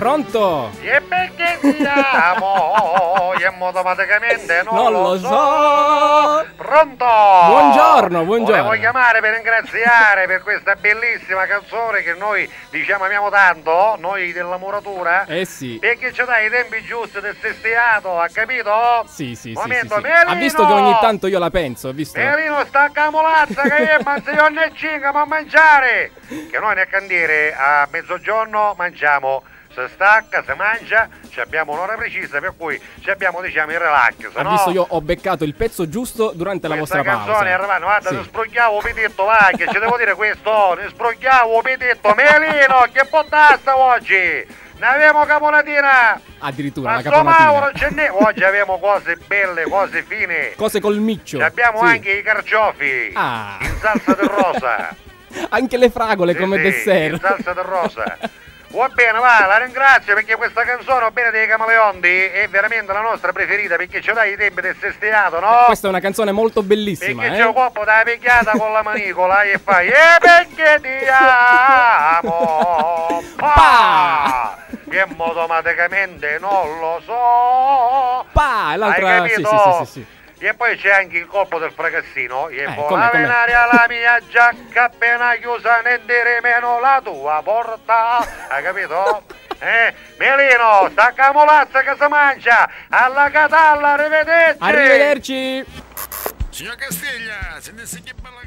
Pronto? E perché ti amo? E automaticamente non lo so. Pronto? Buongiorno, buongiorno. Volevo chiamare per ringraziare per questa bellissima canzone che noi diciamo amiamo tanto, noi della muratura. Eh sì. Perché ci dai i tempi giusti del sestiato, ha capito? Sì, sì, sì, Momento, sì, sì. Melino! Ha visto che ogni tanto io la penso, ha visto? Melino, sta camolazza che io manzo io ne cinque ma mangiare! Che noi nel cantiere a mezzogiorno mangiamo, si stacca, si mangia, ci abbiamo un'ora precisa per cui ci abbiamo diciamo il relax. Ha visto io ho beccato il pezzo giusto durante la vostra pausa. Questa canzone è arrivata, guarda, Sì. ne sbrogliavo pedetto, vai, che ci devo dire questo, ne sbrogliavo pedetto, Melino, che bottasta oggi! Ne abbiamo capolatina! Addirittura la Ma sto Mauro capolatina. ce n'è! Oggi abbiamo cose belle, cose fine! Cose col miccio. Ci abbiamo Sì. anche i carciofi! Ah. In salsa del rosa! Anche le fragole Sì, come sì, dessert. in salsa del rosa! Va bene, va, la ringrazio perché questa canzone, va bene, dei Camaleonti, è veramente la nostra preferita perché ci dai i tempi del sestiato, no? Questa è una canzone molto bellissima, Perché c'è un eh? colpo da picchiata con la manicola e fai perché ti amo! Pa! Che automaticamente non lo so! Pa! E l'altra... Hai Sì, capito? sì, sì, sì, sì. E poi c'è anche il colpo del fracassino e come, volava come? in aria la mia giacca appena chiusa ne dire meno la tua porta, hai capito? Melino, sta camolazza che si mangia, alla catalla, arrivederci! Arrivederci! Signor Castiglia, se ne si che bella